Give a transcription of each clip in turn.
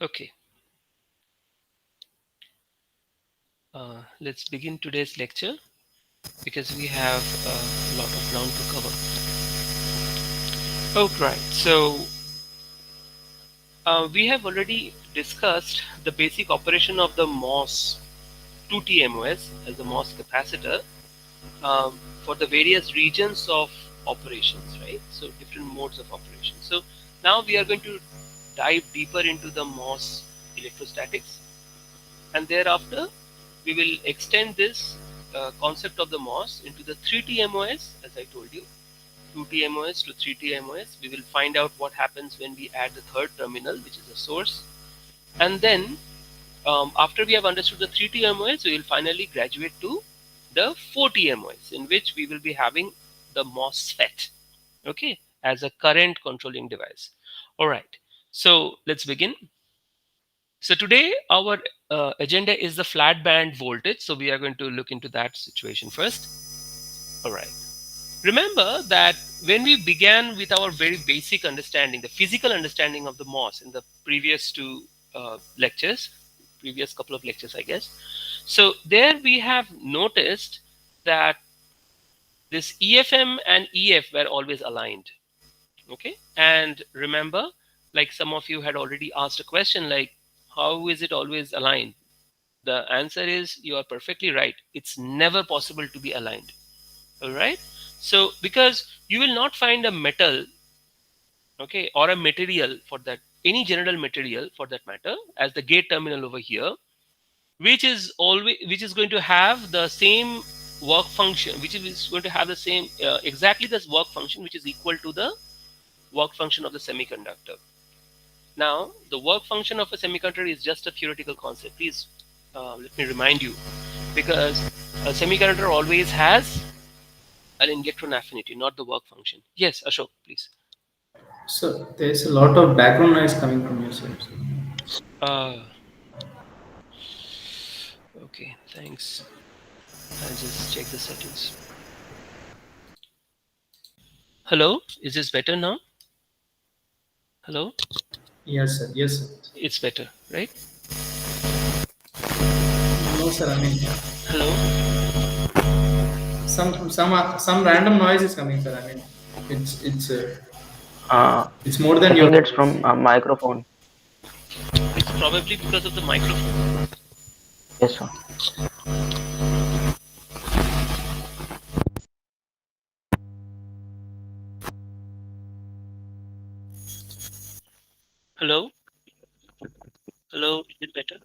Okay, let's begin today's lecture because we have a lot of ground to cover. Oh, right. So we have already discussed the basic operation of the MOS 2T MOS as the MOS capacitor for the various regions of operations, right? So different modes of operation. So now we are going to dive deeper into the MOS electrostatics, and thereafter we will extend this concept of the MOS into the 3T MOS, as I told you, 2T MOS to 3T MOS. We will find out what happens when we add the third terminal, which is a source, and then after we have understood the 3T MOS, we will finally graduate to the 4T MOS, in which we will be having the MOSFET, okay, as a current controlling device. All right, so let's begin. So today our agenda is the flat band voltage. So we are going to look into that situation first. All right. Remember that when we began with our very basic understanding, the physical understanding of the MOS in the previous two lectures, previous couple of lectures, I guess. So there we have noticed that this EFM and EF were always aligned. Okay. And remember, like some of you had already asked a question like, how is it always aligned? The answer is you are perfectly right. It's never possible to be aligned. All right. So because you will not find a metal, okay, or a material for that, any general material for that matter, as the gate terminal over here, which is going to have the same work function, which is going to have the same exactly this work function, which is equal to the work function of the semiconductor. Now, the work function of a semiconductor is just a theoretical concept. Please let me remind you, because a semiconductor always has an electron affinity, not the work function. Yes, Ashok, please. So there's a lot of background noise coming from your side. Uh, okay, thanks. I'll just check the settings. Hello, is this better now? Hello, Yes, sir. Yes, sir. it's better, right? No, sir. I mean, Hello, some random noise is coming, sir. I mean, it's it's uh, Uh, it's more I than your think it's voice. from a microphone. it's probably because of the microphone. Yes, sir. Hello, hello, is it better?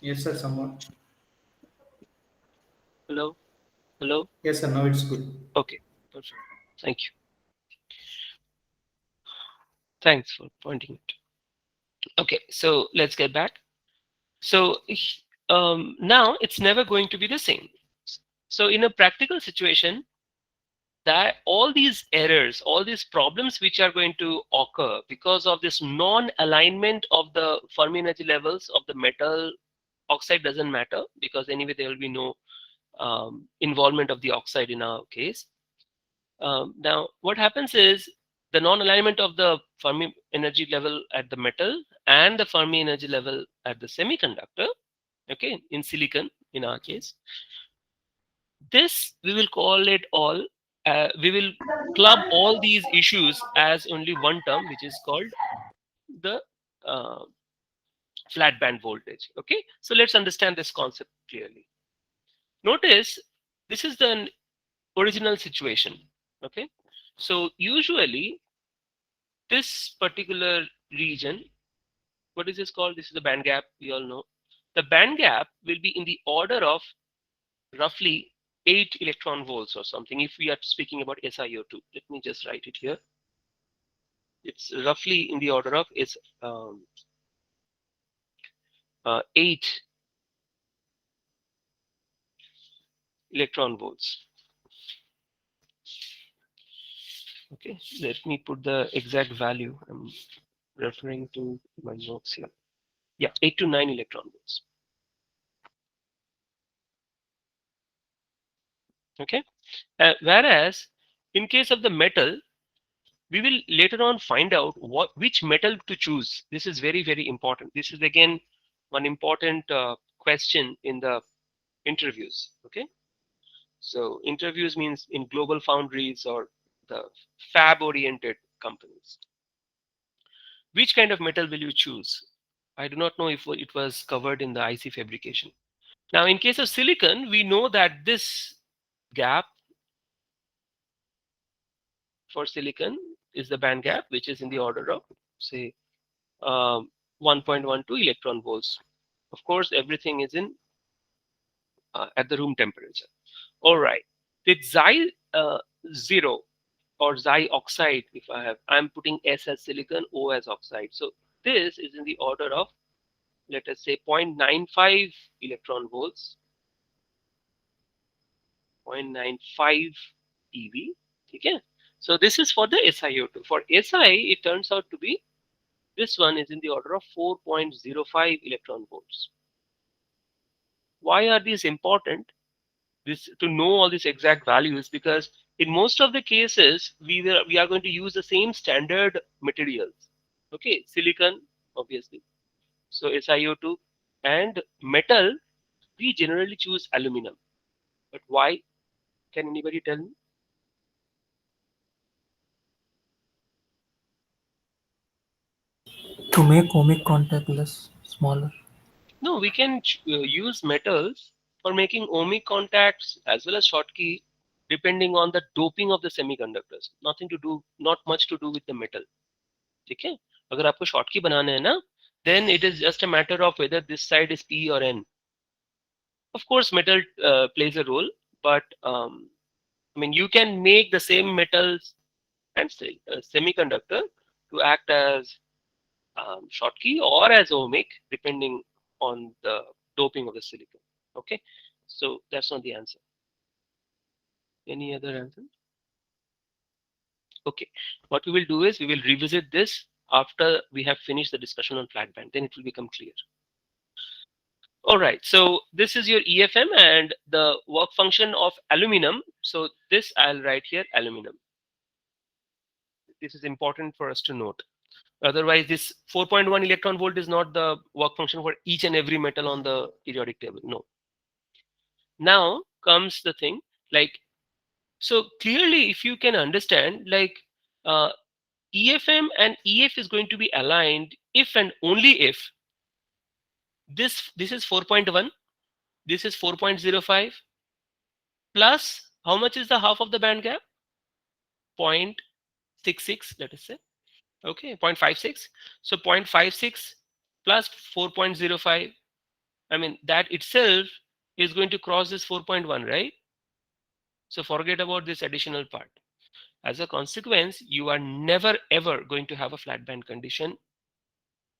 Yes, sir. Somewhat. Hello, hello. Yes, sir. Now it's good. Okay, perfect. Thank you. Thanks for pointing it. Okay, so let's get back. So now it's never going to be the same. So in a practical situation, that all these errors, all these problems which are going to occur because of this non-alignment of the Fermi energy levels of the metal oxide doesn't matter, because anyway there will be no involvement of the oxide in our case. Now what happens is the non-alignment of the Fermi energy level at the metal and the Fermi energy level at the semiconductor, okay, in silicon in our case, this we will call it all, we will club all these issues as only one term, which is called the uh, flat band voltage. Okay, so let's understand this concept clearly. Notice this is the original situation. Okay, so usually this particular region, what is this called? This is the band gap, we all know. The band gap will be in the order of roughly 8 electron volts or something, if we are speaking about SiO2. Let me just write it here. It's roughly in the order of 8 electron volts. Okay, let me put the exact value. I'm referring to my notes here. Yeah, 8 to 9 electron volts. Okay, whereas in case of the metal, We will later on find out which metal to choose. This is very, very important. This is again one important question in the interviews. Okay, so interviews means in global foundries or the fab oriented companies. Which kind of metal will you choose? I do not know if it was covered in the IC fabrication. Now, in case of silicon, we know that this gap for silicon is the band gap, which is in the order of, say, 1.12 electron volts. Of course, everything is in at the room temperature. All right. With Xi 0 or Xi oxide, if I'm putting S as silicon, O as oxide. So this is in the order of, let us say, 0.95 electron volts, 0.95 eV. Okay. So this is for the SiO2. For Si, it turns out to be, this one is in the order of 4.05 electron volts. Why are these important? This, to know all these exact values, because in most of the cases we are going to use the same standard materials. Okay, silicon obviously. So SiO2 and metal, we generally choose aluminum. But why? Can anybody tell me? To make ohmic contact less smaller. No, we can use metals for making ohmic contacts as well as Schottky, depending on the doping of the semiconductors. Nothing to do, not much to do with the metal. ठीक है, अगर आपको Schottky बनाना है ना, then it is just a matter of whether this side is P or N. Of course, metal plays a role, but I mean, you can make the same metals and say semiconductor to act as Schottky or as ohmic, depending on the doping of the silicon. Okay, so that's not the answer. Any other answer? Okay, what we will do is we will revisit this after we have finished the discussion on flat band. Then it will become clear. All right, so this is your EFM and the work function of aluminum. So this I'll write here, aluminum. This is important for us to note. Otherwise, this 4.1 electron volt is not the work function for each and every metal on the periodic table. No. Now comes the thing, like, so clearly, if you can understand, like, EFM and EF is going to be aligned if and only if this is 4.1, this is 4.05, plus how much is the half of the band gap? 0.66, let us say. Okay, 0.56. So 0.56 plus 4.05. I mean, that itself is going to cross this 4.1, right? So forget about this additional part. As a consequence, you are never ever going to have a flat band condition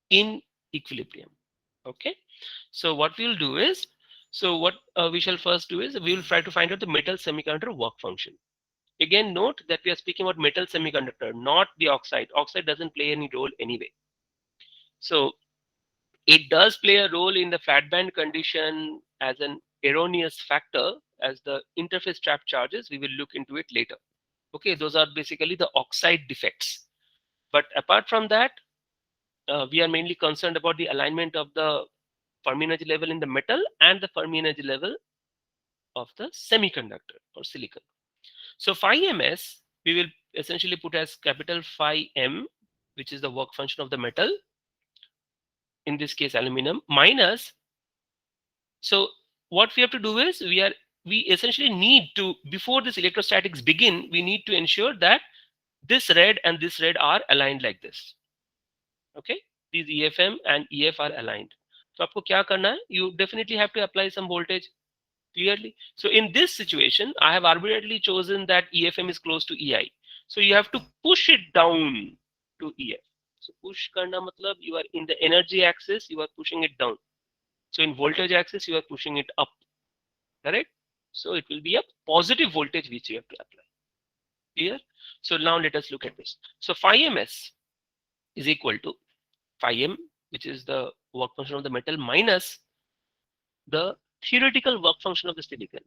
in equilibrium. Okay, so what we'll do is, so what we shall first do is we will try to find out the metal semiconductor work function. Again, note that we are speaking about metal semiconductor, not the oxide. Oxide doesn't play any role anyway. So it does play a role in the flat band condition as an erroneous factor as the interface trap charges. We will look into it later. Okay, those are basically the oxide defects. But apart from that, we are mainly concerned about the alignment of the Fermi energy level in the metal and the Fermi energy level of the semiconductor or silicon. So phi ms, we will essentially put as capital phi m, which is the work function of the metal, in this case aluminum, minus. So what we have to do is we essentially need to, before this electrostatics begin, we need to ensure that this red and this red are aligned like this. Okay, these EFM and EF are aligned. So आपको क्या करना है? You definitely have to apply some voltage. Clearly. So in this situation, I have arbitrarily chosen that EFM is close to EI. So you have to push it down to EF. So push karna matlab you are in the energy axis, you are pushing it down. So in voltage axis, you are pushing it up. Correct? So it will be a positive voltage which you have to apply. Clear? So now let us look at this. So phi ms is equal to phi m, which is the work function of the metal, minus the theoretical work function of the silicon.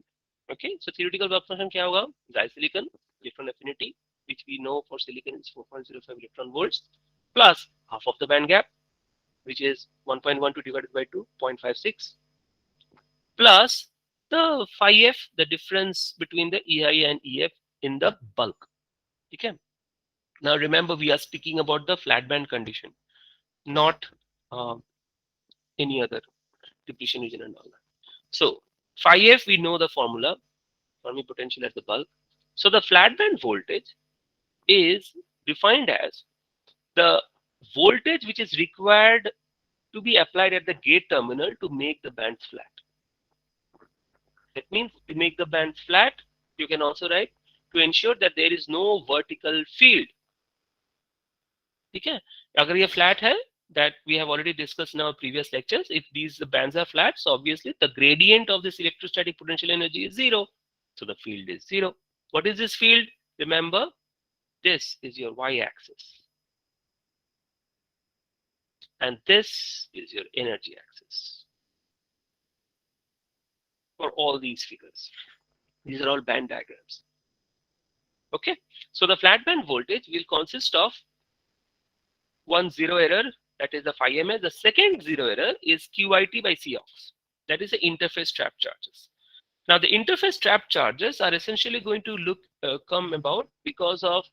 Okay, so theoretical work function क्या होगा? Xi silicon, different affinity, which we we know for silicon is 4.05 electron volts, plus half of the band gap, which is 1.12 divided by 2, 0.56, plus the phi f, the difference between the EI and EF in the bulk. Okay. Now remember, we are speaking about the flat band condition, not any other depletion region and all that. So phi f, we know the formula, Fermi potential as the bulk. So the flat band voltage is defined as the voltage which is required to be applied at the gate terminal to make the bands flat. That means to make the bands flat, you can also write to ensure that there is no vertical field. Okay, अगर ये flat है, that we have already discussed in our previous lectures, if these bands are flat, so obviously the gradient of this electrostatic potential energy is 0. So the field is 0. What is this field? Remember, this is your y-axis. And this is your energy axis. For all these figures. These are all band diagrams. Okay, so the flat band voltage will consist of one zero error, that is the phi ms. The second zero error is QIT by Cox. That is the interface trap charges. Now the interface trap charges are essentially going to come about because of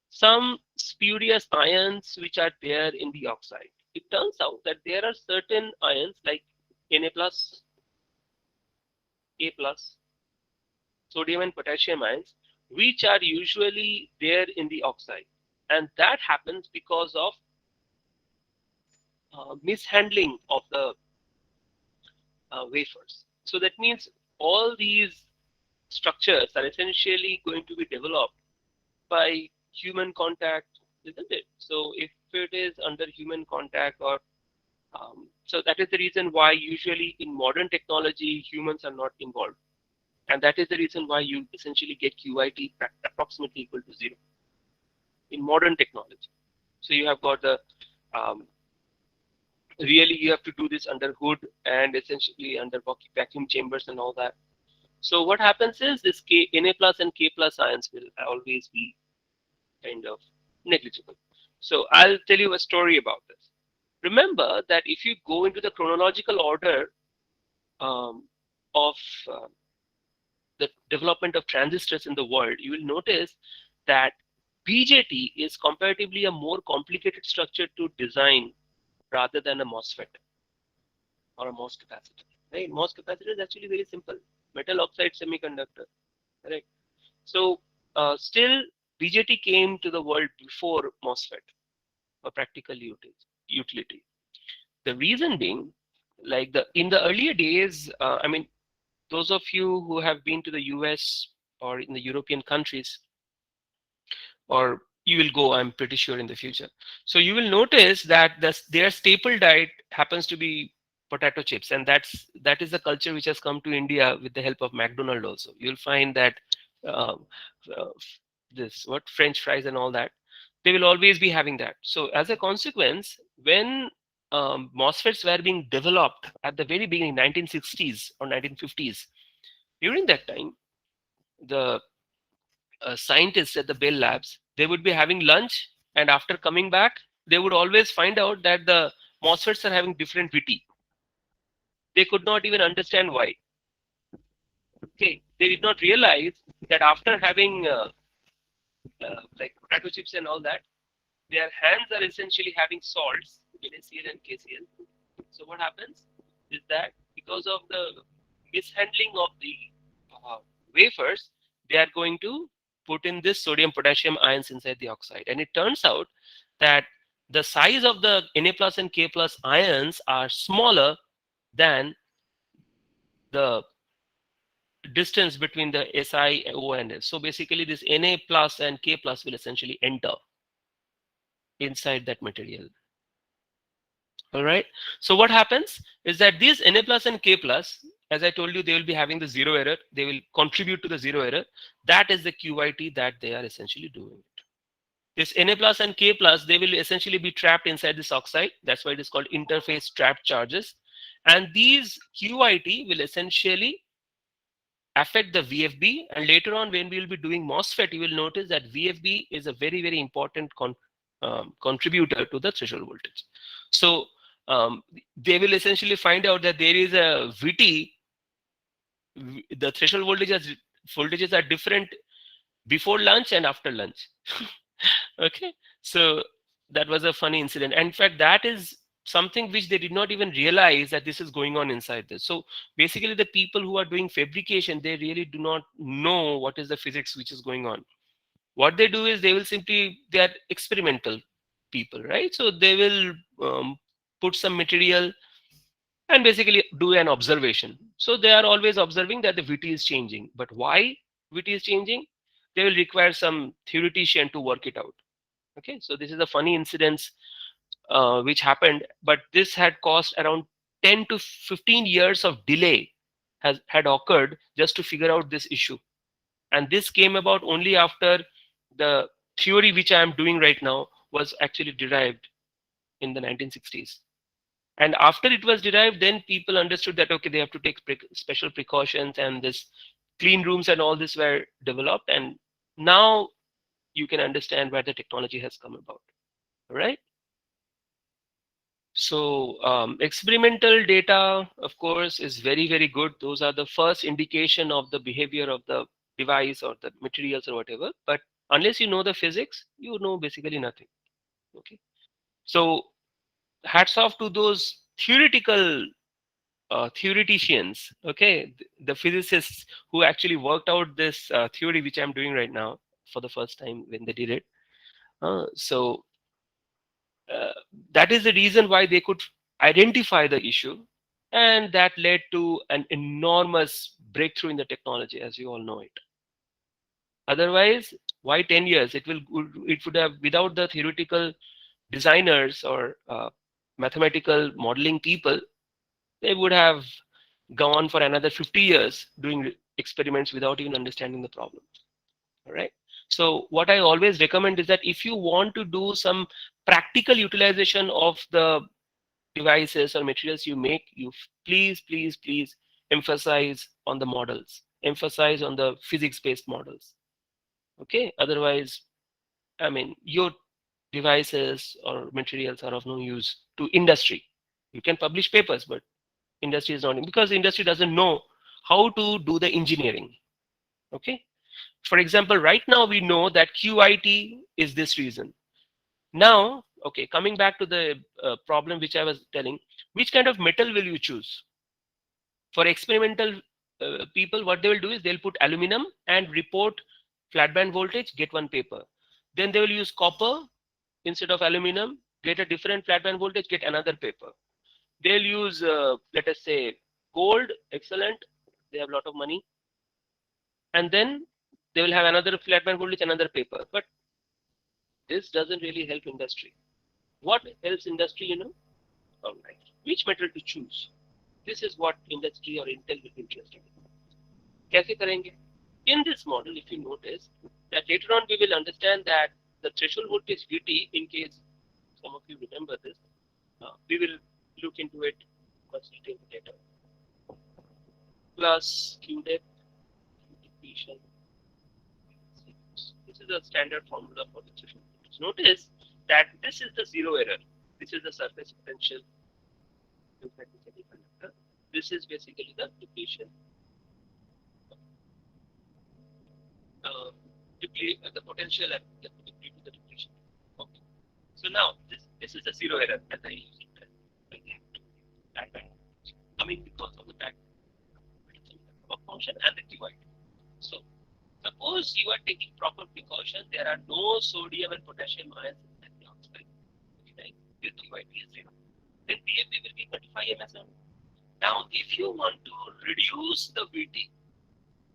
some spurious ions which are there in the oxide. It turns out that there are certain ions like Na+, A+, sodium and potassium ions, which are usually there in the oxide, and that happens because of mishandling of the wafers. So that means all these structures are essentially going to be developed by human contact, isn't it? So if it is under human contact, or so that is the reason why usually in modern technology humans are not involved, and that is the reason why you essentially get QIT approximately equal to 0 in modern technology. So you have got the really you have to do this under hood and essentially under vacuum chambers and all that. So what happens is this Na+ and K+ ions will always be kind of negligible. So I'll tell you a story about this. Remember that if you go into the chronological order of the development of transistors in the world, you will notice that BJT is comparatively a more complicated structure to design rather than a MOSFET or a MOS capacitor. Right? MOS capacitor is actually very simple, metal oxide semiconductor. Correct. So still BJT came to the world before MOSFET for practical utility. The reason being, like in the earlier days, I mean, those of you who have been to the US or in the European countries, or you will go, I'm pretty sure, in the future. So you will notice that their staple diet happens to be potato chips, and that is the culture which has come to India with the help of McDonald's also. You'll find that French fries and all that, they will always be having that. So as a consequence, when MOSFETs were being developed at the very beginning, 1960s or 1950s, during that time, the scientists at the Bell Labs, they would be having lunch, and after coming back, they would always find out that the MOSFETs are having different VT. They could not even understand why. Okay, they did not realize that after having like potato chips and all that, their hands are essentially having salts, NaCl and KCl. So what happens is that because of the mishandling of the wafers, they are going to put in this sodium potassium ions inside the oxide, and it turns out that the size of the Na+ and K+ ions are smaller than the distance between the Si, O, and S. So basically this Na+ and K+ will essentially enter inside that material. All right. So what happens is that these Na+ and K+, as I told you, they will be having the 0 error. They will contribute to the 0 error. That is the QIT that they are essentially doing. This Na+ and K+, they will essentially be trapped inside this oxide. That's why it is called interface trap charges. And these QIT will essentially affect the VFB, and later on when we will be doing MOSFET, you will notice that VFB is a very, very important contributor to the threshold voltage. So they will essentially find out that there is a VT, the threshold voltages are different before lunch and after lunch. Okay, so that was a funny incident. And in fact, that is something which they did not even realize that this is going on inside this. So basically, the people who are doing fabrication, they really do not know what is the physics which is going on. What they do is they will simply, they are experimental people, right? So they will put some material and basically do an observation. So they are always observing that the VT is changing. But why VT is changing? They will require some theoretician to work it out. Okay, so this is a funny incident which happened, but this had cost around 10 to 15 years of delay had occurred just to figure out this issue. And this came about only after the theory which I am doing right now was actually derived in the 1960s. And after it was derived, then people understood that, okay, they have to take special precautions, and this clean rooms and all this were developed. And now you can understand where the technology has come about, right? So experimental data, of course, is very, very good. Those are the first indication of the behavior of the device or the materials or whatever. But unless you know the physics, you know basically nothing. Okay. So hats off to those theoretical theoreticians, okay, the physicists who actually worked out this theory which I'm doing right now for the first time when they did it. So that is the reason why they could identify the issue, and that led to an enormous breakthrough in the technology, as you all know it. Otherwise, why 10 years? It would have, without the theoretical designers or mathematical modeling people, they would have gone for another 50 years doing experiments without even understanding the problem. All right. So what I always recommend is that if you want to do some practical utilization of the devices or materials you make, you please, please, please emphasize on the models, emphasize on the physics-based models. Okay. Otherwise, I mean, your devices or materials are of no use to industry. You can publish papers, but industry is not, because industry doesn't know how to do the engineering. Okay. For example, right now we know that QIT is this reason. Now, okay, coming back to the problem which I was telling, which kind of metal will you choose? For experimental people, what they will do is they'll put aluminum and report flat band voltage, get one paper. Then they will use copper instead of aluminum, get a different flat band voltage, get another paper. They'll use, let us say, gold, excellent, they have a lot of money. And then they will have another flat band voltage, another paper. But this doesn't really help industry. What helps industry, you know? All right. Which metal to choose? This is what industry or Intel will be interested in. कैसे करेंगे? In this model, if you notice that later on we will understand that the threshold voltage VT, in case some of you remember this, we will look into it much detail later. Plus Q depth, Q depletion. This is a standard formula for the threshold voltage. Notice that this is the zero error. This is the surface potential inside the semiconductor. This is basically the depletion. The potential at due to the depletion. Okay. So now this is the zero error that I use back coming because of the back function and the QIT. So suppose you are taking proper precaution, there are no sodium and potassium ions in the oxide. Okay, your QIT is zero. Then PFA will be 25 MSM. Now, if you want to reduce the VT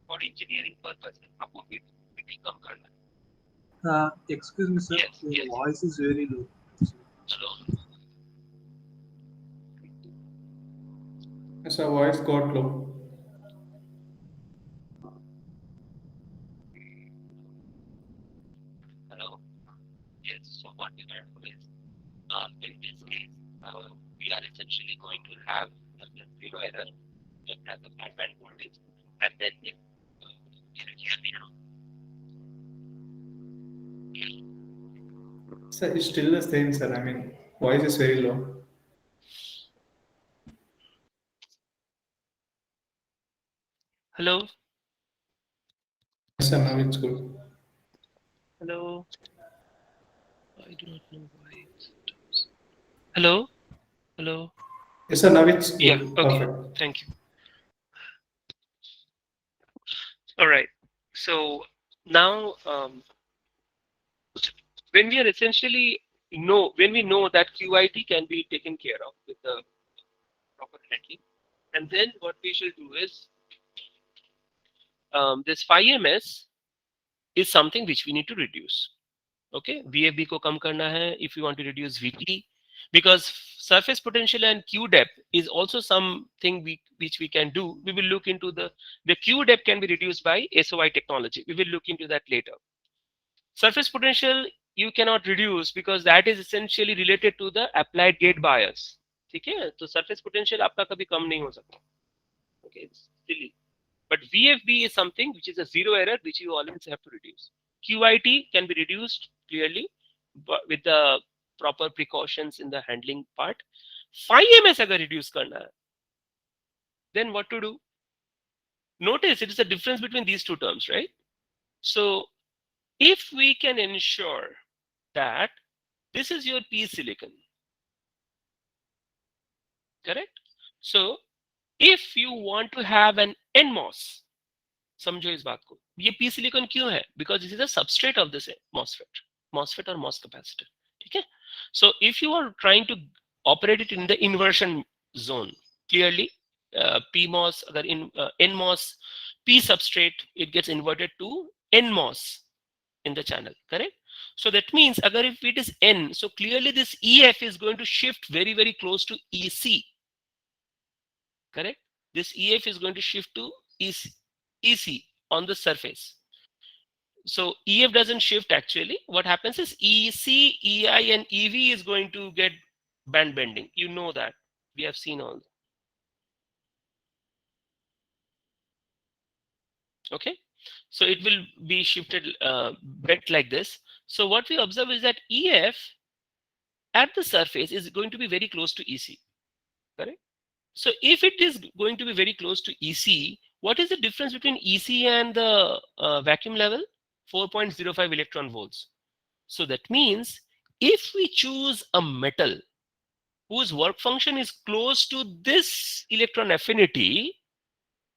for engineering purposes, आपको VT कम करना है. Excuse me, sir. Yes, Your yes. voice is very low. Hello. Yes, our voice got low. Hello. Yes. So what we are doing is, in this case, we are essentially going to have a zero error, just have the flat band voltage, and then if Sir, it's still the same, sir. I mean, voice is very low. Hello? Yes, sir, now it's good. Hello? I do not know why. Hello? Hello? Yes, sir, now it's good. Yeah, okay. Perfect. Thank you. All right. So now, when we are essentially when we know that QIT can be taken care of with the proper handling, and then what we shall do is this 5ms is something which we need to reduce. Okay, VFB ko kam karna hai if you want to reduce VT, because surface potential and Q depth is also something which we can do. We will look into the Q depth can be reduced by SOI technology. We will look into that later. Surface potential you cannot reduce because that is essentially related to the applied gate bias. ठीक है, तो surface potential आपका कभी कम नहीं हो सकता. Okay, it's silly. But VFB is something which is a zero error which you always have to reduce. QIT can be reduced clearly but with the proper precautions in the handling part. 5ms अगर reduce करना है, then what to do? Notice it is a difference between these two terms, right? So if we can ensure that this is your P silicon, correct? So if you want to have an NMOS, समझो इस बात को, ये P silicon क्यों है? Because this is a substrate of this MOSFET or MOS capacitor. ठीक है? So if you are trying to operate it in the inversion zone, clearly PMOS, अगर in NMOS P substrate, it gets inverted to NMOS in the channel, correct? So that means agar if it is N, so clearly this EF is going to shift very, very close to EC, correct? This EF is going to shift to EC on the surface. So EF doesn't shift actually. What happens is EC, EI and EV is going to get band bending. You know that. We have seen all. Okay. So it will be shifted bent like this. So what we observe is that EF at the surface is going to be very close to EC, correct? So if it is going to be very close to EC, what is the difference between EC and the vacuum level? 4.05 electron volts. So that means if we choose a metal whose work function is close to this electron affinity,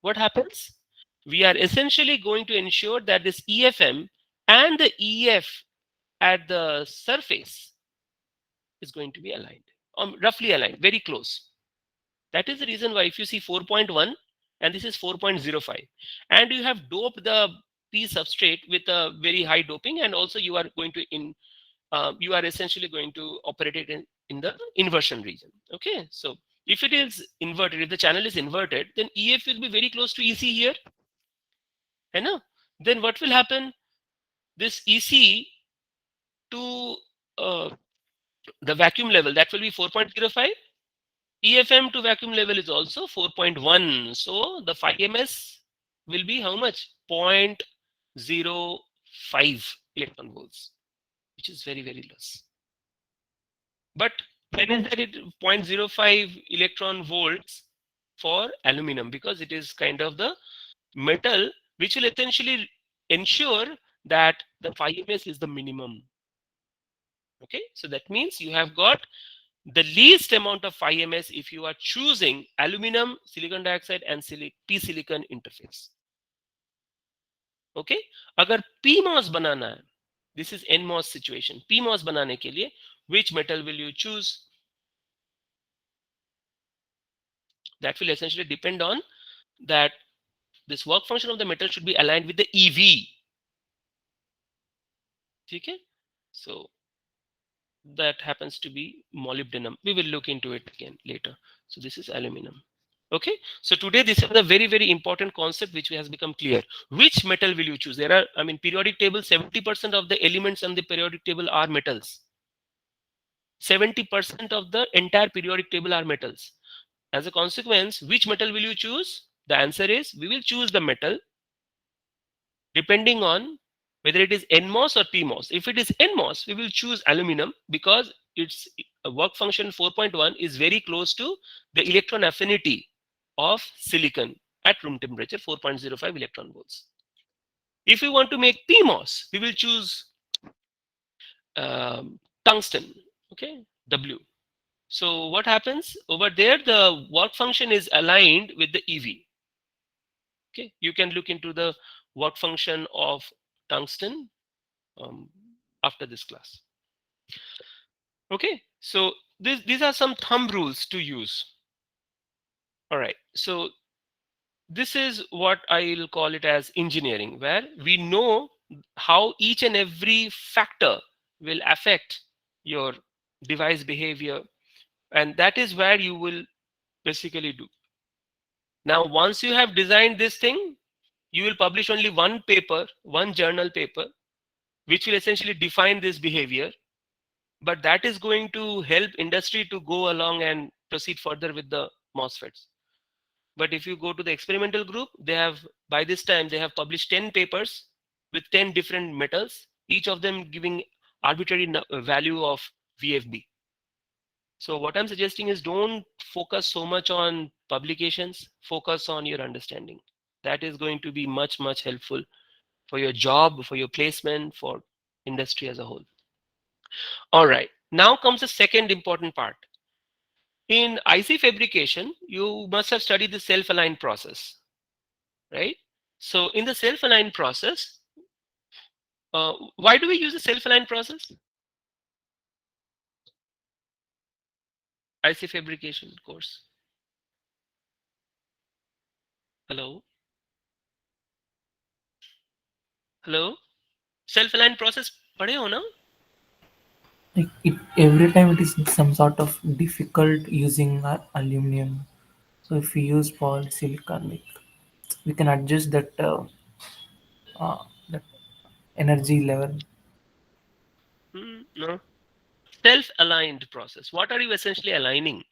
what happens? We are essentially going to ensure that this EFM and the EF at the surface is going to be aligned, roughly aligned, very close. That is the reason why if you see 4.1 and this is 4.05 and you have doped the P substrate with a very high doping, and also you are going to you are essentially going to operate it in the inversion region. Okay, so if it is inverted, if the channel is inverted, then EF will be very close to EC here. And then what will happen? This EC to the vacuum level, that will be 4.05. EFM to vacuum level is also 4.1. So the 5ms will be how much? 0.05 electron volts, which is very, very less. But when is that it 0.05 electron volts for aluminum? Because it is kind of the metal which will essentially ensure that the 5ms is the minimum. Okay, so that means you have got the least amount of 5ms if you are choosing aluminum, silicon dioxide and P silicon interface. Okay, agar PMOS banana hai, this is NMOS situation. PMOS banane ke liye, which metal will you choose? That will essentially depend on that this work function of the metal should be aligned with the EV. Okay, so that happens to be molybdenum. We will look into it again later. So this is aluminum. Okay, so today this is a very, very important concept which has become clear. Which metal will you choose? There are, I mean, periodic table, 70% of the elements on the periodic table are metals. 70% of the entire periodic table are metals. As a consequence, which metal will you choose? The answer is we will choose the metal depending on whether it is NMOS or PMOS. If it is NMOS, we will choose aluminum because its work function 4.1 is very close to the electron affinity of silicon at room temperature 4.05 electron volts. If we want to make PMOS, we will choose tungsten, okay, W. So what happens over there? The work function is aligned with the EV. Okay, you can look into the work function of tungsten after this class. Okay, so these are some thumb rules to use. All right, so this is what I'll call it as engineering, where we know how each and every factor will affect your device behavior, and that is where you will basically do. Now, once you have designed this thing, you will publish only one paper, one journal paper, which will essentially define this behavior. But that is going to help industry to go along and proceed further with the MOSFETs. But if you go to the experimental group, they have, by this time, they have published 10 papers with 10 different metals, each of them giving arbitrary value of VFB. So what I'm suggesting is don't focus so much on publications, focus on your understanding. That is going to be much, much helpful for your job, for your placement, for industry as a whole. All right, now comes the second important part. In IC fabrication, you must have studied the self-aligned process, right? So in the self-aligned process, why do we use the self-aligned process? IC fabrication course. Hello? Hello? Self-aligned process padhe ho na? Like every time it is some sort of difficult using aluminum. So if we use polysilicon, like we can adjust that energy level. No. Self-aligned process. What are you essentially aligning?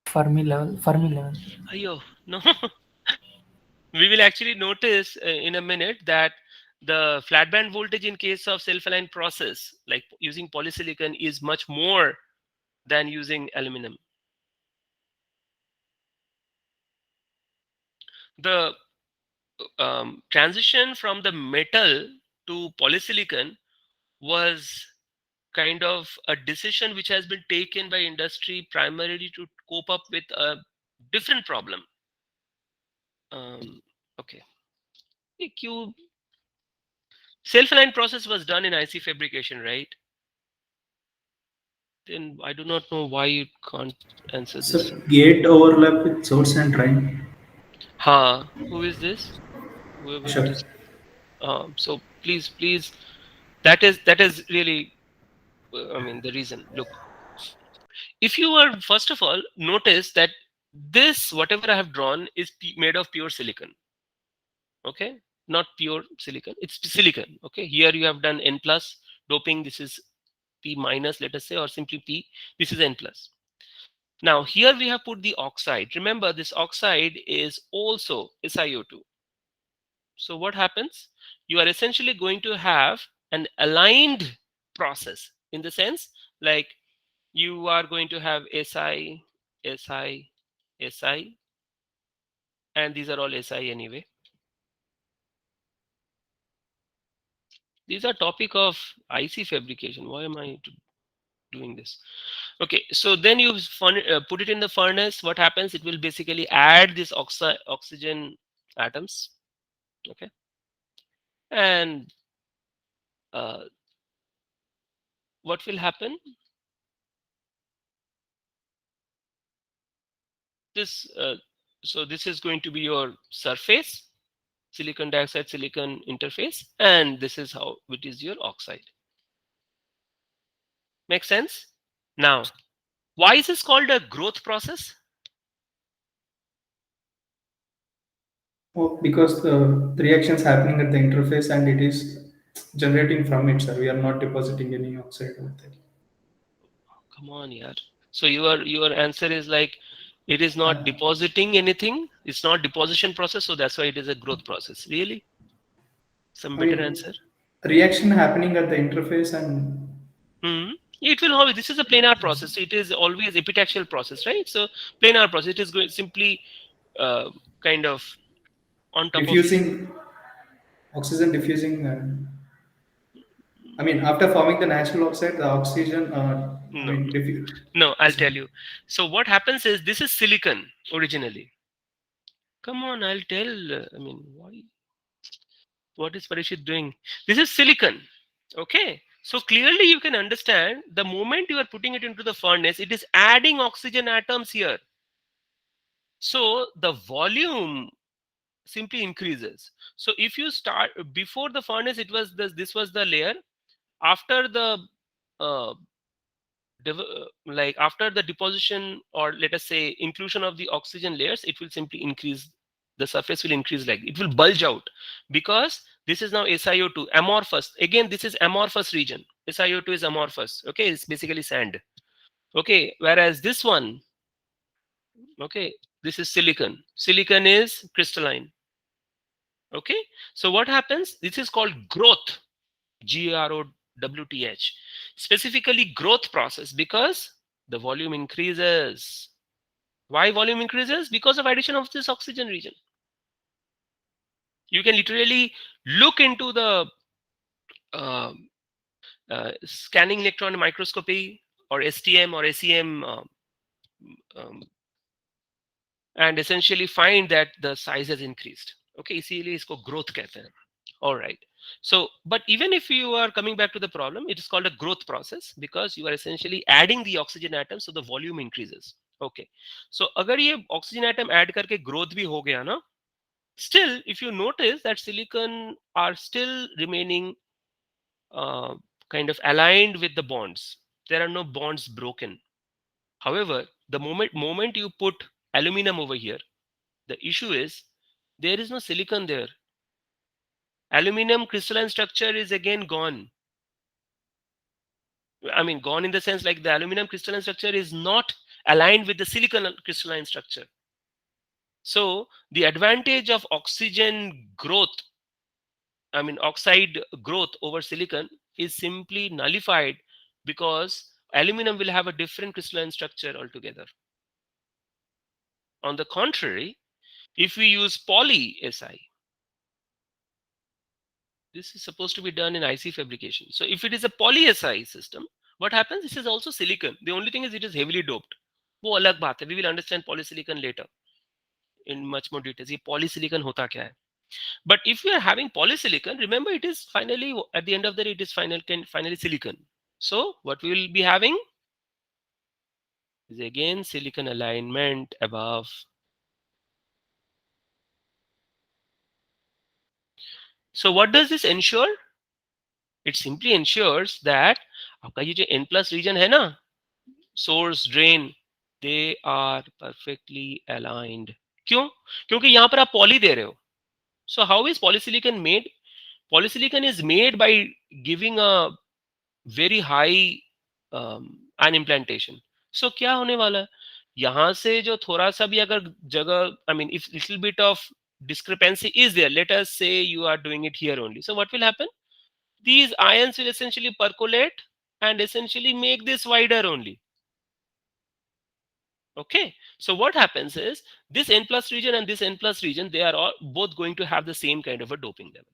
Fermi level. Ayo, no. We will actually notice in a minute that the flat band voltage in case of self-aligned process, like using polysilicon, is much more than using aluminum. The transition from the metal to polysilicon was kind of a decision which has been taken by industry primarily to cope up with a different problem. Okay. Self-aligned process was done in IC fabrication, right? Then I do not know why you can't answer So this. gate overlap with source and drain. Who is this? Whoever it Sure. is. So please, that is really, I mean, the reason. Look, if you are, first of all, notice that this, whatever I have drawn, is made of pure silicon. Okay, not pure silicon, it's silicon. Okay, here you have done N plus doping. This is P minus, let us say, or simply P. This is N plus. Now here we have put the oxide. Remember, this oxide is also SiO2. So what happens? You are essentially going to have an aligned process, in the sense like you are going to have Si, Si, Si, and these are all Si anyway. These are topic of IC fabrication. Why am I doing this? Okay, so then you put it in the furnace. What happens? It will basically add this oxygen atoms. Okay, and what will happen? This so this is going to be your surface, silicon dioxide silicon interface, and this is how it is your oxide. Make sense? Now, why is this called a growth process? Oh, because the reaction's happening at the interface and it is generating from it, sir. We are not depositing any oxide over there. Come on, yaar. So your answer is like It is not depositing anything. It's not deposition process, so that's why it is a growth process. Really? Some I better mean, answer? reaction happening at the interface and It will always, this is a planar process. It is always epitaxial process, right? So planar process, it is going simply kind of on top of the. diffusing, oxygen diffusing. I mean, after forming the natural oxide, the oxygen, I No, mean, no, I'll tell you. So what happens is this is silicon originally. Come on, I'll tell. I mean, why? What is Parishit doing? This is silicon. Okay. So clearly you can understand the moment you are putting it into the furnace, it is adding oxygen atoms here. So the volume simply increases. So if you start before the furnace, it was this was the layer. After the uh, like after the deposition, or let us say inclusion of the oxygen layers, it will simply increase. The surface will increase, like it will bulge out, because this is now SiO2 amorphous. Again, this is amorphous region. SiO2 is amorphous. Okay, it's basically sand. Okay, whereas this one, okay, this is silicon. Silicon is crystalline. Okay, so what happens? This is called growth. GROWTH. Specifically growth process, because the volume increases. Why volume increases? Because of addition of this oxygen region. You can literally look into the uh, scanning electron microscopy or STM or SEM um, and essentially find that the size has increased. Okay, इसीलिए इसको growth कहते हैं. All right. So, but even if you are coming back to the problem, it is called a growth process because you are essentially adding the oxygen atoms, so the volume increases. Okay. So, अगर ये oxygen atom add करके growth भी हो गया ना, still, if you notice that silicon are still remaining uh, kind of aligned with the bonds. There are no bonds broken. However, the moment you put aluminum over here, the issue is there is no silicon there. Aluminum crystalline structure is again gone. I mean, gone in the sense like the aluminum crystalline structure is not aligned with the silicon crystalline structure. So the advantage of oxygen growth, I mean, oxide growth over silicon is simply nullified because aluminum will have a different crystalline structure altogether. On the contrary, if we use poly Si, this is supposed to be done in IC fabrication. So if it is a poly Si system, what happens? This is also silicon. The only thing is it is heavily doped. वो अलग बात है. We will understand polysilicon later in much more details. ये polysilicon होता क्या है? But if you are having polysilicon, remember it is finally at the end of the day it is finally silicon. So what we will be having is again silicon alignment above. So what does this ensure? It simply ensures that आपका ये जो N plus region है ना, source drain, they are perfectly aligned. क्यों? क्योंकि यहाँ पर आप poly दे रहे हो. So how is polysilicon made? Polysilicon is made by giving a very high an implantation. So क्या होने वाला है? यहाँ से जो थोड़ा सा भी अगर जगह, I mean, if little bit of discrepancy is there, let us say you are doing it here only. So what will happen? These ions will essentially percolate and essentially make this wider only. Okay, so what happens is this N plus region and this N plus region, they are all both going to have the same kind of a doping level.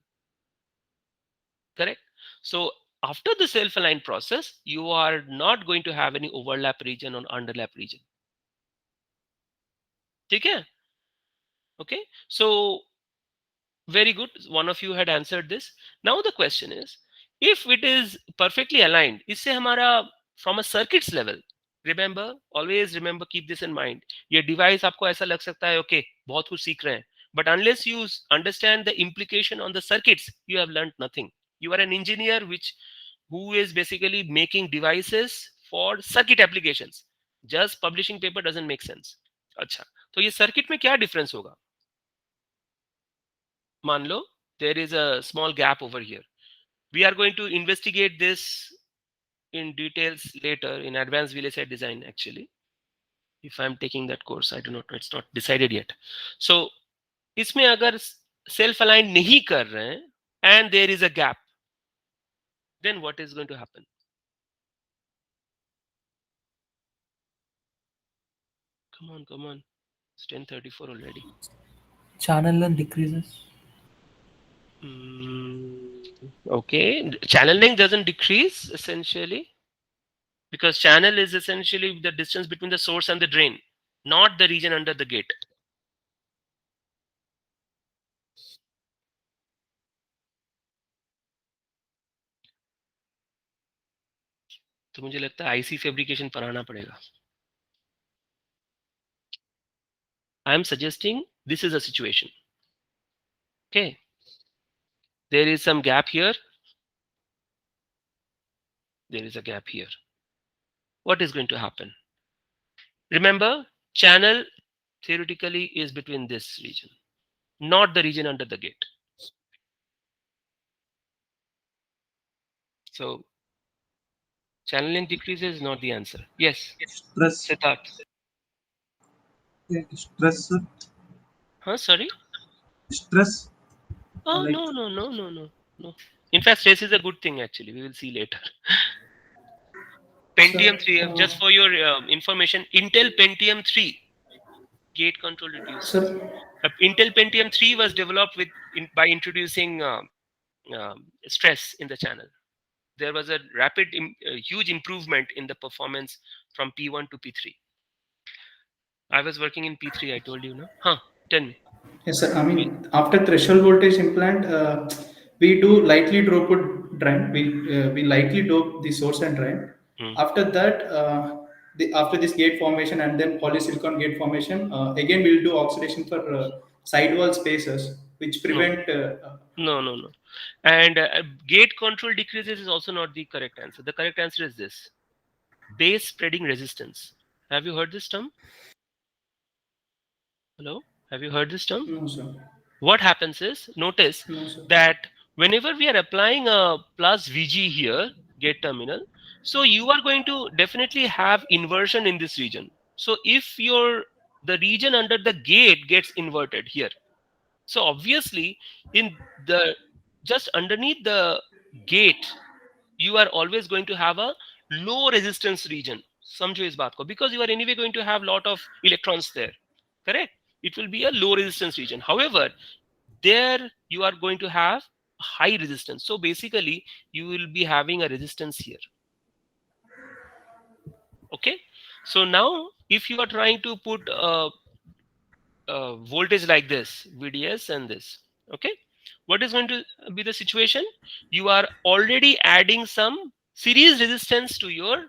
Correct? So after the self-aligned process, you are not going to have any overlap region or underlap region. Okay? Okay, so very good. One of you had answered this. Now the question is, if it is perfectly aligned, इससे हमारा from a circuits level, remember, always remember, keep this in mind. ये device आपको ऐसा लग सकता है, okay, बहुत कुछ सीख रहे हैं, but unless you understand the implication on the circuits, you have learned nothing. You are an engineer who is basically making devices for circuit applications. Just publishing paper doesn't make sense. अच्छा, तो ये circuit में क्या difference होगा? मान लो there is a small gap over here. We are going to investigate this in details later in advanced VLSI design actually. if I'm taking that course. I do not know, it's not decided yet. So इसमें अगर self aligned नहीं कर रहे हैं and there is a gap, then what is going to happen? Come on, it's 10:34 already. Channel length decreases. Okay, channel length doesn't decrease essentially, because channel is essentially the distance between the source and the drain, not the region under the gate. तो मुझे लगता है IC fabrication पढ़ाना पड़ेगा. I am suggesting this is a situation. Okay, there is some gap here. There is a gap here. What is going to happen? Remember, channel theoretically is between this region, not the region under the gate. So channel length decreases is not the answer. Yes, Stress. Siddharth. Yeah, stress, sir. Huh? Sorry? Stress. Oh, Like- no. In fact, stress is a good thing actually. We will see later. Pentium 3, just for your information, Intel Pentium 3 gate control reducer. Sir, Intel Pentium 3 was developed by introducing stress in the channel. There was a huge improvement in the performance from P1 to P3. I was working in P3, I told you, no? Huh, tell me. yes, sir. I mean, after threshold voltage implant, we do lightly doped drain. We lightly dope the source and drain. After that, after this gate formation and then polysilicon gate formation, again we'll do oxidation for sidewall spaces, which prevent. No. And gate control decreases is also not the correct answer. The correct answer is this: base spreading resistance. Have you heard this term? Hello? Have you heard this term? No, sir. What happens is, notice No, sir. that whenever we are applying a plus VG here, gate terminal, so you are going to definitely have inversion in this region. So if the region under the gate gets inverted here, so obviously in the just underneath the gate, you are always going to have a low resistance region. समझो इस बात को, because you are anyway going to have lot of electrons there, correct? It will be a low resistance region. However, there you are going to have high resistance. So basically, you will be having a resistance here. Okay. So now, if you are trying to put a voltage like this, VDS and this, okay, what is going to be the situation? You are already adding some series resistance to your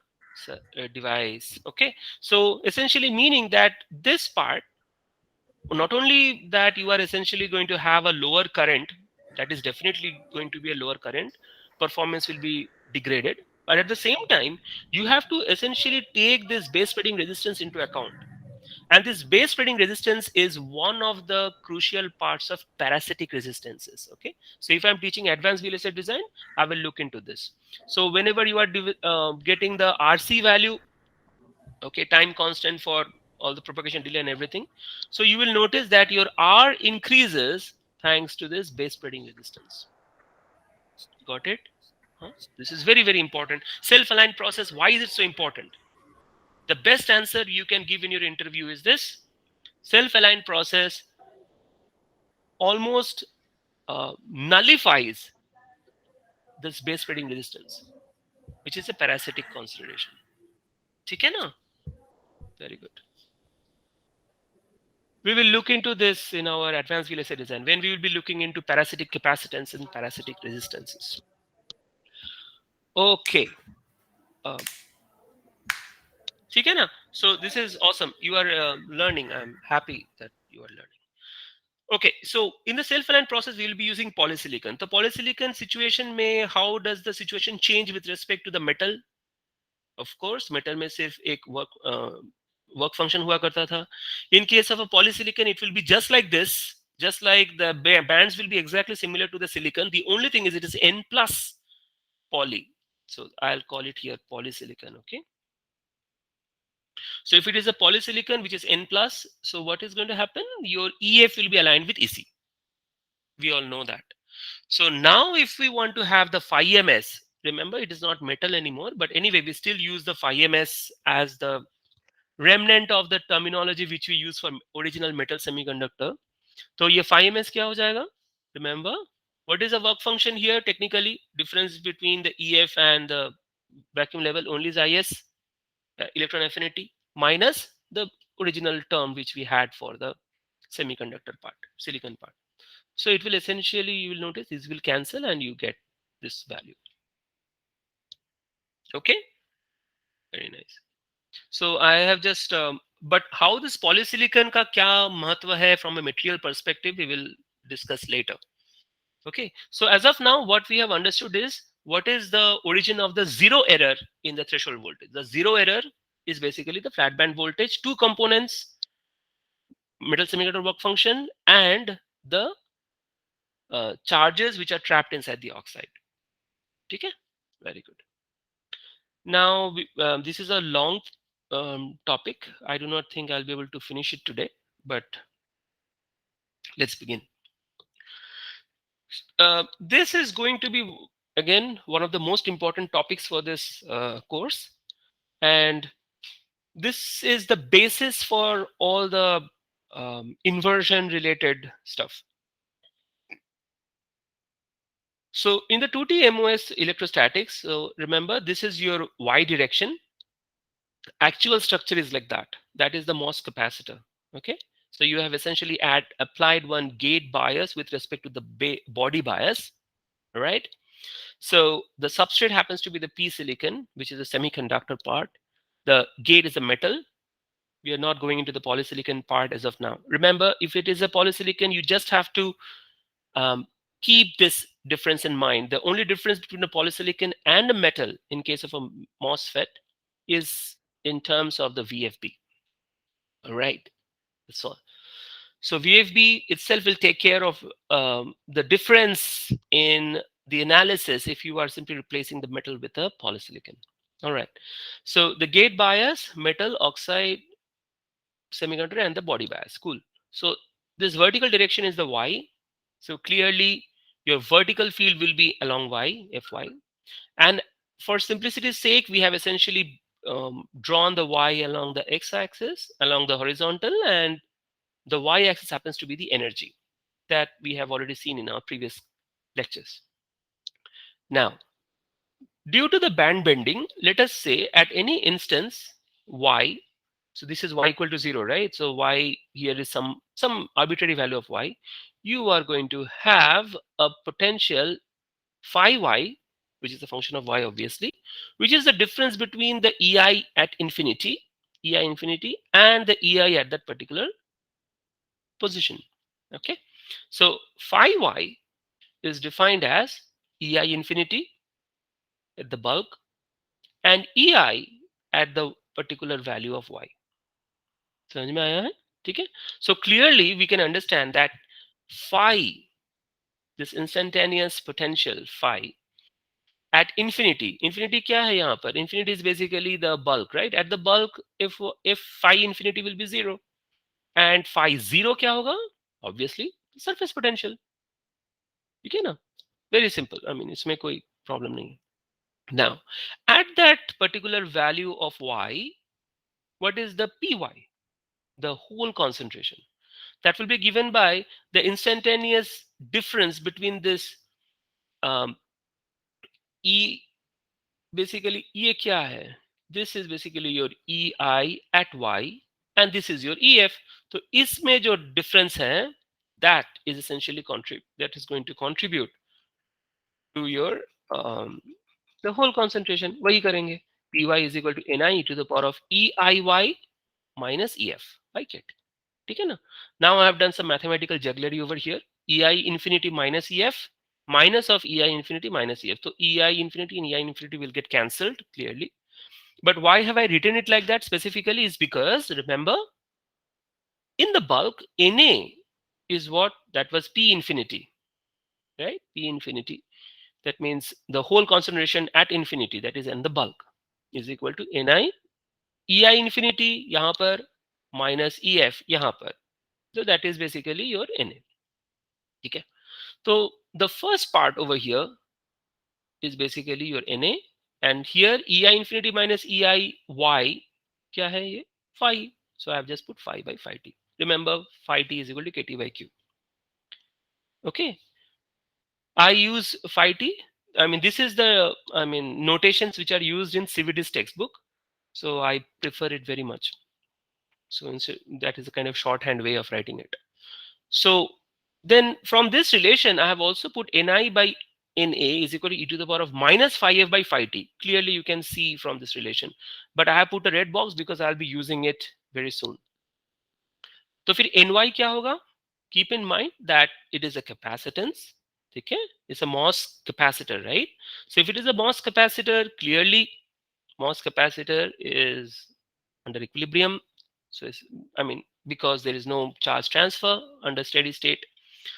device. Okay. So essentially meaning that this part, not only that you are essentially going to have a lower current, that is definitely going to be a lower current, performance will be degraded, but at the same time you have to essentially take this base spreading resistance into account. And this base spreading resistance is one of the crucial parts of parasitic resistances. Okay, so if I'm teaching advanced VLSI design, I will look into this. So whenever you are getting the RC value, okay, time constant for all the propagation delay and everything, so you will notice that your R increases thanks to this base spreading resistance. Got it? Huh? This is very, very important. Self-aligned process, why is it so important? The best answer you can give in your interview is this: self-aligned process almost nullifies this base spreading resistance, which is a parasitic consideration. ठीक है ना? Very good. We will look into this in our advanced VLSI design when we will be looking into parasitic capacitance and parasitic resistances. Okay. ठीक है ना? So this is awesome. You are learning. I'm happy that you are learning. Okay, so in the self-aligned process, we will be using polysilicon. The polysilicon situation may, how does the situation change with respect to the metal? Of course, metal में सिर्फ एक work function हुआ करता था. In case of a polysilicon, it will be just like this, just like the bands will be exactly similar to the silicon. The only thing is it is N plus poly. So I'll call it here polysilicon, okay? So if it is a polysilicon which is N plus, so what is going to happen? Your EF will be aligned with EC. We all know that. So now if we want to have the phi ms, remember it is not metal anymore, but anyway, we still use the phi ms as the remnant of the terminology which we use for original metal semiconductor. So ये phi ms क्या हो जाएगा? Remember, what is the work function here? Technically, difference between the EF and the vacuum level only is IS, electron affinity, minus the original term which we had for the semiconductor part, silicon part. So it will essentially, you will notice this will cancel and you get this value. Okay, very nice. So I have just, but how this polysilicon ka kya mahatva hai from a material perspective, we will discuss later. Okay, so as of now, what we have understood is what is the origin of the zero error in the threshold voltage. The zero error is basically the flat band voltage, two components, metal semiconductor work function and the charges which are trapped inside the oxide. Okay, very good. Now, this is a long topic. I do not think I'll be able to finish it today, but let's begin. This is going to be, again, one of the most important topics for this course. And this is the basis for all the inversion related stuff. So in the 2T MOS electrostatics, so remember, this is your Y direction. Actual structure is like that. That is the MOS capacitor. Okay. So you have essentially applied one gate bias with respect to the body bias. All right. So the substrate happens to be the P silicon, which is a semiconductor part. The gate is a metal. We are not going into the polysilicon part as of now. Remember, if it is a polysilicon, you just have to keep this difference in mind. The only difference between a polysilicon and a metal in case of a MOSFET is in terms of the VFB. All right, that's all. So VFB itself will take care of the difference in the analysis if you are simply replacing the metal with a polysilicon. All right. So the gate bias, metal, oxide, semiconductor, and the body bias. Cool. So this vertical direction is the Y. So clearly your vertical field will be along Y, Fy. And for simplicity's sake, we have essentially drawn the Y along the x-axis, along the horizontal, and the y-axis happens to be the energy that we have already seen in our previous lectures. Now, due to the band bending, let us say at any instance y, so this is y equal to 0, right? So y here is some arbitrary value of y. You are going to have a potential phi y, which is a function of y obviously, which is the difference between the EI at infinity, EI infinity, and the EI at that particular position. Okay, so phi y is defined as EI infinity at the bulk and EI at the particular value of y. समझ में आया है? ठीक है? So clearly we can understand that phi, this instantaneous potential phi at infinity क्या है यहाँ पर? Infinity is basically the bulk, right? At the bulk, if phi infinity will be 0 and phi 0 क्या होगा? Obviously surface potential. ठीक है ना? Very simple. I mean, इसमें कोई problem नहीं है. Now, at that particular value of y, what is the py? The whole concentration. That will be given by the instantaneous difference between this E. Basically, ये क्या है? This is basically your EI at y, and this is your EF. So, इसमें जो difference है, that is essentially that is going to contribute to your the whole concentration. वही करेंगे. Py is equal to Ni to the power of EIY minus EF. Like it. ठीक है ना? Now I have done some mathematical jugglery over here. EI infinity minus EF minus of EI infinity minus EF. So EI infinity and EI infinity will get cancelled clearly. But why have I written it like that specifically is because remember, in the bulk, Na is what? That was P infinity, right? P infinity. That means the whole concentration at infinity, that is in the bulk, is equal to Ni EI infinity यहाँ पर minus EF यहाँ पर, so that is basically your Na. ठीक है, तो the first part over here is basically your Na, and here EI infinity minus EI y क्या है ये? Phi. So I have just put phi by phi t. Remember, phi t is equal to kT by q. Okay, I use phi t. I mean, this is the notations which are used in CVD's textbook, so I prefer it very much. So that is a kind of shorthand way of writing it. So then from this relation, I have also put Ni by Na is equal to e to the power of minus phi f by phi t. Clearly you can see from this relation, but I have put a red box because I'll be using it very soon. तो फिर Ny क्या होगा? Keep in mind that it is a capacitance. ठीक है, it's a MOS capacitor, right? So if it is a MOS capacitor, clearly MOS capacitor is under equilibrium. So it's, because there is no charge transfer under steady state.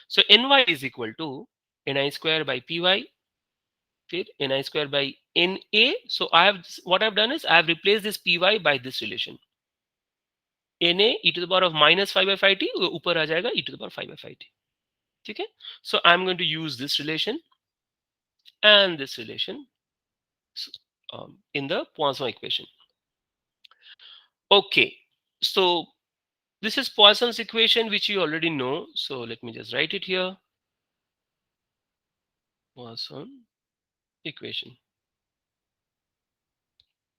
So Ny is equal to Ni square by Py, फिर Ni square by Na. So what I've done is I have replaced this Py by this relation. Na e to the power of minus phi by phi t, ऊपर आ जाएगा e to the power 5 by phi t. ठीक है, so I'm going to use this relation and this relation in the Poisson equation. Okay, so this is Poisson's equation, which you already know. So let me just write it here. Poisson equation.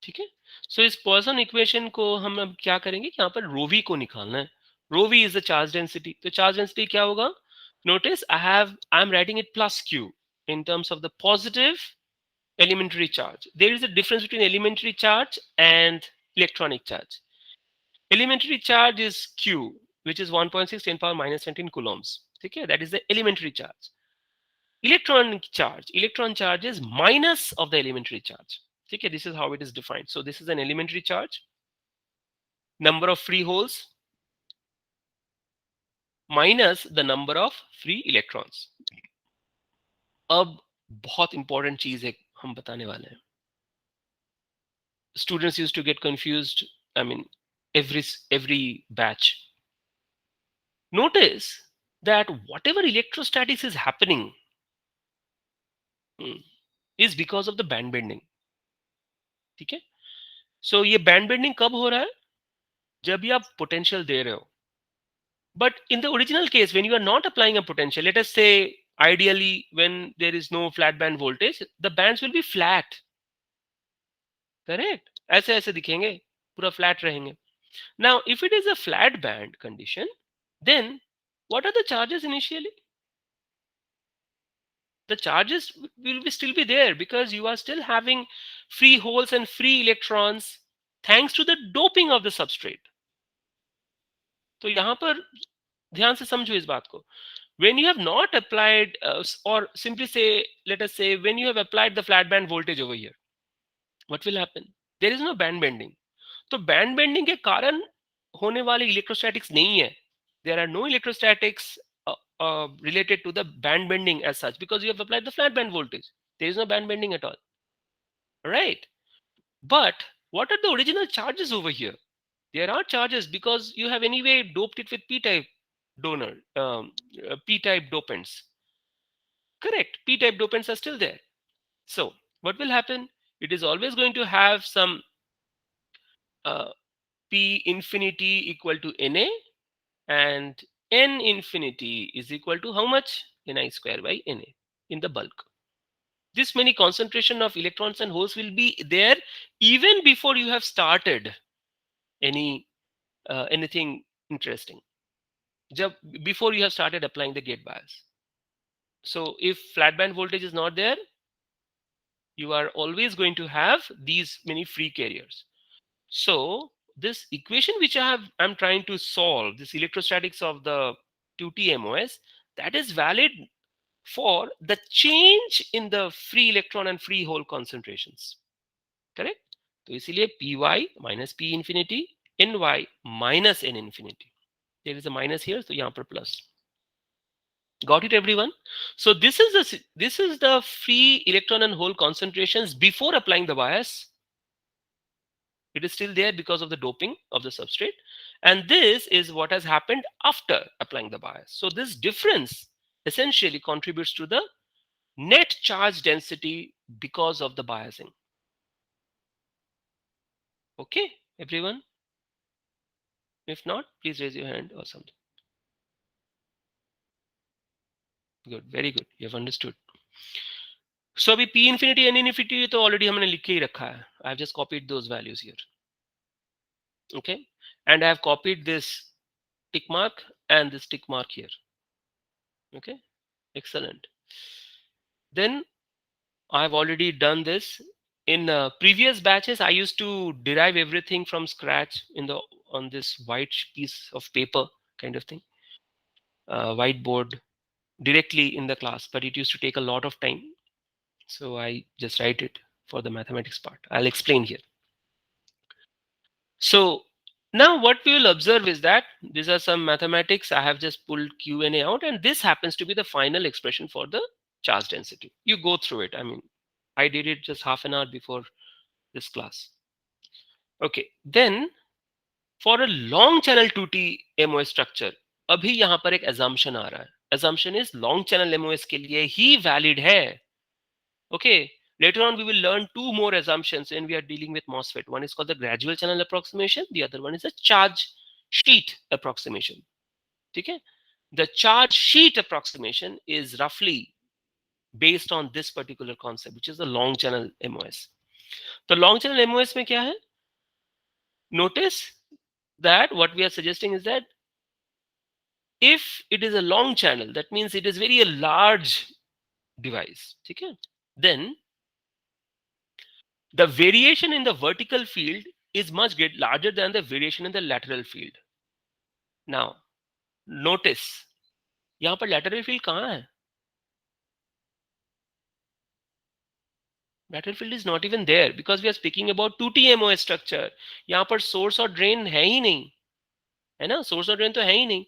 ठीक है, so इस Poisson equation को हम अब क्या करेंगे कि यहाँ पर rho v को निकालना है. Rho v is the charge density. तो charge density क्या होगा? Notice I'm writing it plus q in terms of the positive elementary charge. There is a difference between elementary charge and electronic charge. Elementary charge is q, which is 1.6 10 power minus 17 coulombs. Okay, that is the elementary charge. Electron charge is minus of the elementary charge. Okay, this is how it is defined. So this is an elementary charge, number of free holes minus the number of free electrons. अब बहुत important चीज है हम बताने वाले हैं. Students used to get confused, every batch. Notice that whatever electrostatics is happening is because of the band bending. ठीक है, so ये band bending कब हो रहा है? जब भी आप potential दे रहे हो. But in the original case, when you are not applying a potential, let us say ideally when there is no flat band voltage, the bands will be flat. Correct? ऐसे ऐसे दिखेंगे, पूरा flat रहेंगे. Now, if it is a flat band condition, then what are the charges initially? The charges will still be there because you are still having free holes and free electrons thanks to the doping of the substrate. तो यहाँ पर ध्यान से समझो इस बात को. When you have not applied, or simply say, let us say, when you have applied the flat band voltage over here, what will happen? There is no band bending. तो band bending के कारण होने वाले electrostatics नहीं है. There are no electrostatics related to the band bending as such because you have applied the flat band voltage. There is no band bending at all. Right? But what are the original charges over here? There are charges because you have anyway doped it with p-type donor, p-type dopants. Correct? P-type dopants are still there. So what will happen? It is always going to have some P infinity equal to Na, and N infinity is equal to how much? Ni square by Na in the bulk. This many concentration of electrons and holes will be there even before you have started anything interesting. Before you have started applying the gate bias. So if flat band voltage is not there, you are always going to have these many free carriers. So this equation which I'm trying to solve, this electrostatics of the 2T MOS, that is valid for the change in the free electron and free hole concentrations. Correct? तो इसीलिए Py minus P infinity, Ny minus N infinity. There is a minus here, so यहाँ पर plus. Got it, everyone? So this is the free electron and hole concentrations before applying the bias. It is still there because of the doping of the substrate. And this is what has happened after applying the bias. So this difference essentially contributes to the net charge density because of the biasing. Okay, everyone? If not, please raise your hand or something. Good, very good. You have understood. So अभी P infinity N infinity तो already हमने लिख के ही रखा है. I have just copied those values here. Okay, and I have copied this tick mark and this tick mark here. Okay, excellent. Then I have already done this. In previous batches, I used to derive everything from scratch on this white piece of paper kind of thing, whiteboard directly in the class, but it used to take a lot of time. So I just write it for the mathematics part. I'll explain here. So now what we will observe is that these are some mathematics. I have just pulled Q&A out, and this happens to be the final expression for the charge density. You go through it. I mean, I did it just half an hour before this class. Okay, then for a long channel 2T MOS structure, अभी यहाँ पर एक assumption आ रहा है. Assumption is long channel MOS के लिए ही valid है. Okay, later on we will learn two more assumptions when we are dealing with MOSFET. One is called the gradual channel approximation. The other one is a charge sheet approximation. Okay, the charge sheet approximation is roughly based on this particular concept, which is the long channel MOS. The long channel MOS में क्या है? Notice that what we are suggesting is that if it is a long channel, that means it is very a large device. Okay, then the variation in the vertical field is much larger than the variation in the lateral field. Now, notice, यहाँ पर lateral field कहाँ है? Lateral field is not even there because we are speaking about 2T MOS structure. यहाँ पर source और drain है ही नहीं, है ना? Source और drain तो है ही नहीं.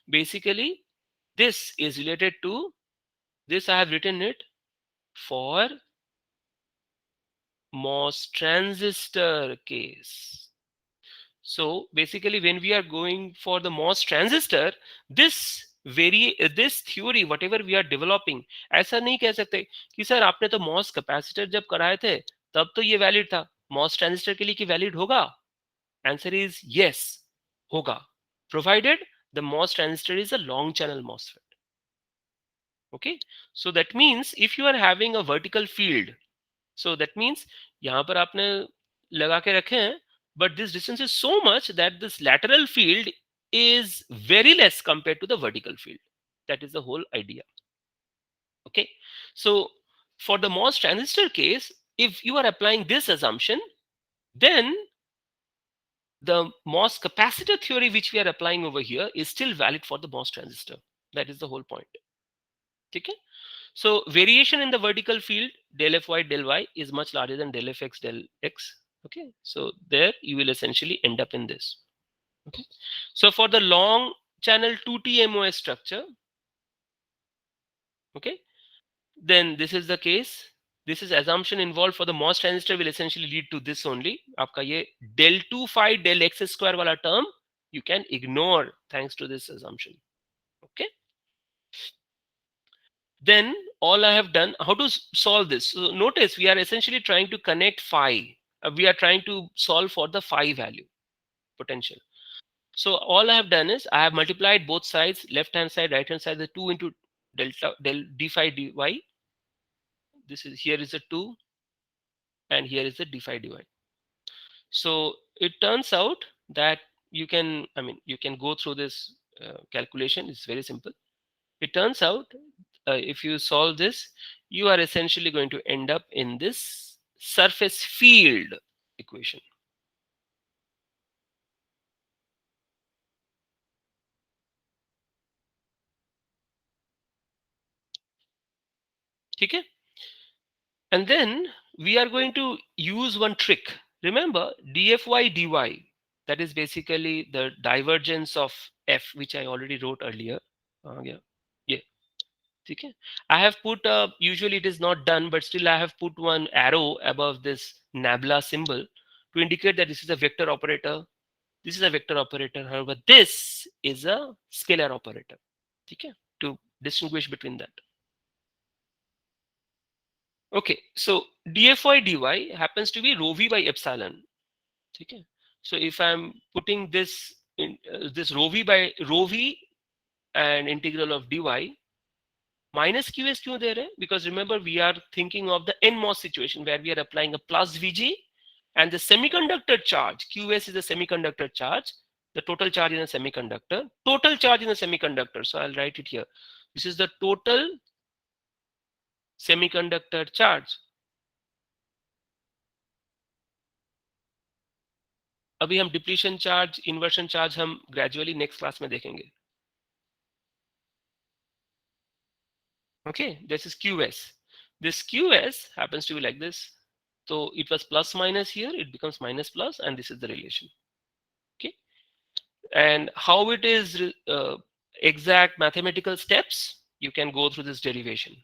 Basically, this is related to this. I have written it for MOS transistor case. So basically, when we are going for the MOS transistor, this theory, whatever we are developing, ऐसा नहीं कह सकते कि sir आपने तो MOS capacitor जब कराए थे तब तो ये वैलिड था, MOS ट्रांजिस्टर के लिए कि वैलिड होगा? आंसर इज यस, होगा, provided the MOS transistor is a long channel MOSFET. Okay, so that means if you are having a vertical field, so that means यहाँ पर आपने लगा के रखे हैं, but this distance is so much that this lateral field is very less compared to the vertical field. That is the whole idea. Okay, so for the MOS transistor case, if you are applying this assumption, then the MOS capacitor theory which we are applying over here is still valid for the MOS transistor. That is the whole point. Okay, so variation in the vertical field del fy del y is much larger than del fx del x. Okay, so there you will essentially end up in this. Okay, so for the long channel 2T MOS structure, okay, then this is the case. This is assumption involved for the MOS transistor will essentially lead to this only. आपका ये del 2 phi del x square वाला term you can ignore thanks to this assumption. Okay, then all I have done, how to solve this? So notice we are essentially trying to connect phi. We are trying to solve for the phi value potential. So all I have done is I have multiplied both sides, left hand side, right hand side, the 2 into delta del d phi dy. This is, here is a 2 and here is the d phi dy. So it turns out that you can, I mean, you can go through this calculation. It's very simple. It turns out if you solve this, you are essentially going to end up in this surface field equation. Okay, and then we are going to use one trick. Remember dfy dy, that is basically the divergence of f, which I already wrote earlier. Yeah. Okay, I have put usually it is not done, but still I have put one arrow above this nabla symbol to indicate that this is a vector operator. This is a vector operator. However, this is a scalar operator. Okay, to distinguish between that. Okay, so dfy dy happens to be rho v by epsilon. Okay, so if I'm putting this in this rho v and integral of dy minus qs क्यों दे रहे हैं? Because remember we are thinking of the NMOS situation where we are applying a plus Vg and the semiconductor charge, qs is a semiconductor charge, the total charge in a semiconductor, total charge in a semiconductor. So I'll write it here. This is the total semiconductor charge. अभी हम depletion charge, inversion charge हम gradually next class में देखेंगे. Okay, this is QS. This QS happens to be like this. So it was plus minus here, it becomes minus plus, and this is the relation. Okay, and how it is exact mathematical steps, you can go through this derivation.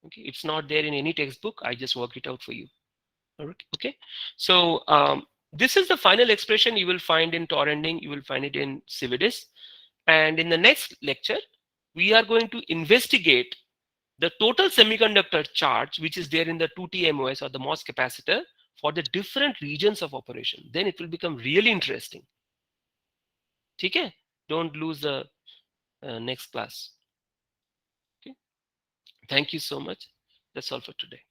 Okay, it's not there in any textbook. I just worked it out for you. All right. Okay, so this is the final expression you will find in TOR ending. You will find it in Cividis, and in the next lecture, we are going to investigate the total semiconductor charge which is there in the 2T MOS or the MOS capacitor for the different regions of operation. Then it will become really interesting. Okay, don't lose the next class. Okay, thank you so much. That's all for today.